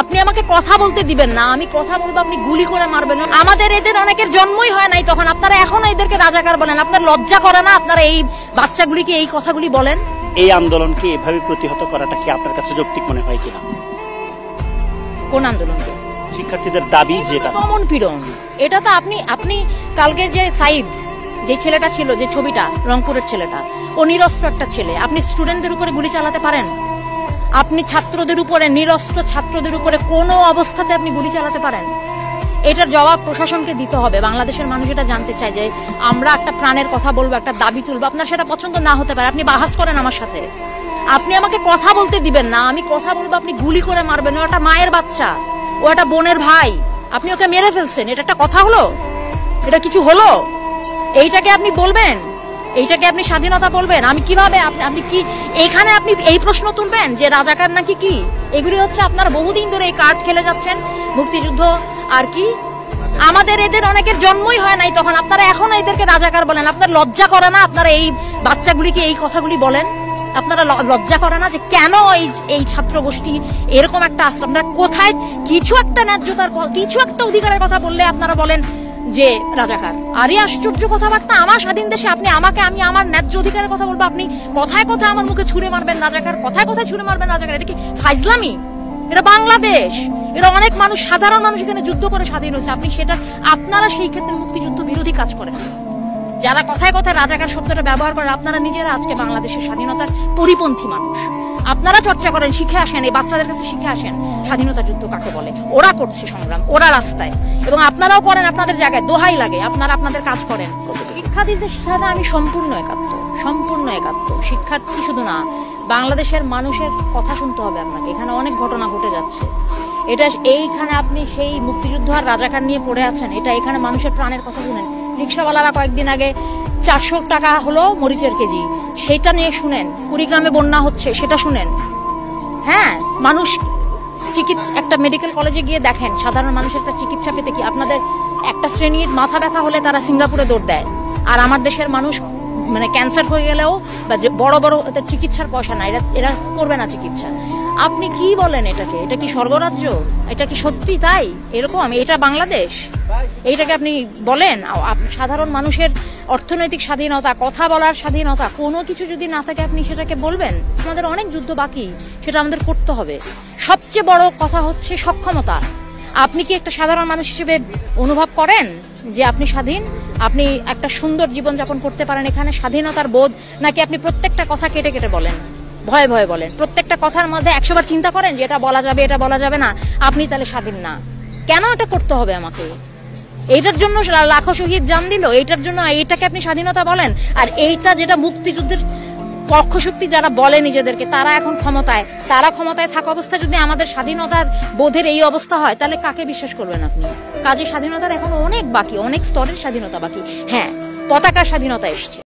আপনি আমাকে কথা বলতে দিবেন না, আমি কথা বলবো আপনি গুলি করে মারবেন। আমাদের এদের অনেকের জন্মই হয় নাই তখন আপনারা এখনো এদেরকে রাজাকার বলেন। আপনার লজ্জা করে না আপনারা এই বাচ্চাগুলিকে এই কথাগুলি বলেন? এই আন্দোলনকে এভাবে প্রতিহত করাটা কি আপনার কাছে যৌক্তিক মনে হয় কিনা? কোন আন্দোলনকে? শিক্ষার্থীদের দাবি যেটা দমন পীড়ন, এটা তো আপনি কালকে যে সাইদ যে ছেলেটা ছিল, যে ছবিটা, রংপুরের ছেলেটা, ও নিরস্ত্র একটা ছেলে। আপনি স্টুডেন্টদের উপরে গুলি চালাতে পারেন? আপনি ছাত্রদের উপরে, নিরস্ত্র ছাত্রদের উপরে কোনো অবস্থাতে আপনি গুলি চালাতে পারেন? এটার জবাব প্রশাসনকে দিতে হবে। বাংলাদেশের মানুষ এটা জানতে চায় যে আমরা একটা প্রাণের কথা বলবো, একটা দাবি তুলবো। আপনার সেটা পছন্দ না হতে পারে, আপনি বাহাস করেন আমার সাথে। আপনি আমাকে কথা বলতে দিবেন না, আমি কথা বলবো আপনি গুলি করে মারবেন। ও একটা মায়ের বাচ্চা, ও একটা বোনের ভাই, আপনি ওকে মেরে ফেলছেন। এটা একটা কথা হলো? এটা কিছু হলো? এইটাকে আপনি বলবেন? এইটাকে আপনি স্বাধীনতা বলবেন? আমি কিভাবে আপনি কি এখানে আপনি এই প্রশ্ন তুলবেন যে রাজাকার নাকি কি? এগুলি হচ্ছে আপনারা বহুদিন ধরে এই কার্ড খেলে যাচ্ছেন, মুক্তিযুদ্ধ আর কি। আমাদের এদের অনেকের জন্মই হয় নাই তখন আপনারা এখনো এদেরকে রাজাকার বলেন। আপনার লজ্জা করে না আপনারা এই বাচ্চাগুলিকে এই কথাগুলি বলেন? আপনারা লজ্জা করে না যে কেন এই ছাত্র গোষ্ঠী এরকম একটা আশ্রম? আপনারা কোথায় কিছু একটা ন্যায্যতার, কিছু একটা অধিকারের কথা বললে আপনারা বলেন যে রাজাকার। আরে আশ্চর্য কথাবার্তা! আমার স্বাধীন দেশে আপনি আমাকে, আমি আমার ন্যায্য অধিকারের কথা বলবো, আপনি কথায় কথায় আমার মুখে ছুঁড়ে মারবেন রাজাকার, কথায় কথায় ছুঁড়ে মারবেন রাজাকার। এটা কি ফাইজলামি? এটা বাংলাদেশ, এটা অনেক মানুষ, সাধারণ মানুষ এখানে যুদ্ধ করে স্বাধীন হয়েছে। আপনি সেটা, আপনারা সেই ক্ষেত্রে মুক্তিযুদ্ধ বিরোধী কাজ করেন। যারা কথায় কথায় রাজাকার শব্দটা ব্যবহার করেন, আপনারা নিজেরা আজকে বাংলাদেশের স্বাধীনতার পরিপন্থী মানুষ। আপনারা চর্চা করেন, শিখে আসেন, এই বাচ্চাদের কাছে শিখে আসেন স্বাধীনতা যুদ্ধ কাকে বলে। ওরা করছে সংগ্রাম, ওরা রাস্তায়, এবং আপনারাও করেন আপনাদের জায়গায়। দোহাই লাগে, আপনারা আপনাদের কাজ করেন। শিক্ষার্থীদের সাথে আমি সম্পূর্ণ একাত্ম। শিক্ষার্থী শুধু না, বাংলাদেশের মানুষের কথা শুনতে হবে আপনাকে। এখানে অনেক ঘটনা ঘটে যাচ্ছে। এটা এইখানে আপনি সেই মুক্তিযুদ্ধ আর রাজাকার নিয়ে পড়ে আছেন, এটা এখানে মানুষের প্রাণের কথা শুনেন। রিক্সাওয়ালারা কয়েকদিন আগে 400 টাকা হলো মরিচের কেজি, সেটা নিয়ে শুনেন। কুড়িগ্রামে বন্যা হচ্ছে, সেটা শুনেন। হ্যাঁ, মানুষ একটা মেডিকেল কলেজে গিয়ে দেখেন সাধারণ মানুষের একটা চিকিৎসা পেতে কি আপনাদের একটা শ্রেণীর মাথা ব্যথা হলে তারা সিঙ্গাপুরে দৌড় দেয়, আর আমার দেশের মানুষ মানে ক্যান্সার হয়ে গেলেও বা যে বড় বড় চিকিৎসার পয়সা না, এরা করবে না চিকিৎসা। আপনি কি বলেন এটাকে? এটা কি স্বর্গরাজ্য? এটা কি সত্যি তাই এরকম? এটা বাংলাদেশ? এইটাকে আপনি বলেন? সাধারণ মানুষের অর্থনৈতিক স্বাধীনতা, কথা বলার স্বাধীনতা, কোনো কিছু যদি না থাকে আপনি সেটাকে বলবেন? আমাদের অনেক যুদ্ধ বাকি, সেটা আমাদের করতে হবে। সবচেয়ে বড় কথা হচ্ছে সক্ষমতা। আপনি কি একটা সাধারণ মানুষ হিসেবে অনুভব করেন যে আপনি স্বাধীন, আপনি একটা সুন্দর জীবনযাপন করতে পারেন এখানে, স্বাধীনতার বোধ? নাকি আপনি প্রত্যেকটা কথা কেটে কেটে বলেন, ভয়ে ভয়ে বলেন? প্রত্যেকটা কথার মধ্যে 100 বার চিন্তা করেন যে এটা বলা যাবে, এটা বলা যাবে না, আপনি তাহলে স্বাধীন না? কেন এটা করতে হবে আমাকে? এইটার জন্য লাখো শহীদ জান দিল, এইটার জন্য এইটাকে আপনি স্বাধীনতা বলেন? আর এইটা যেটা মুক্তিযুদ্ধের পক্ষশক্তি যারা বলে নিজেদেরকে, তারা এখন ক্ষমতায়, তারা ক্ষমতায় থাকা অবস্থায় যদি আমাদের স্বাধীনতার বোধের এই অবস্থা হয়, তাহলে কাকে বিশ্বাস করবেন আপনি? কাজে স্বাধীনতার এখন অনেক বাকি, অনেক স্তরের স্বাধীনতা বাকি। হ্যাঁ, পতাকার স্বাধীনতা এসছে।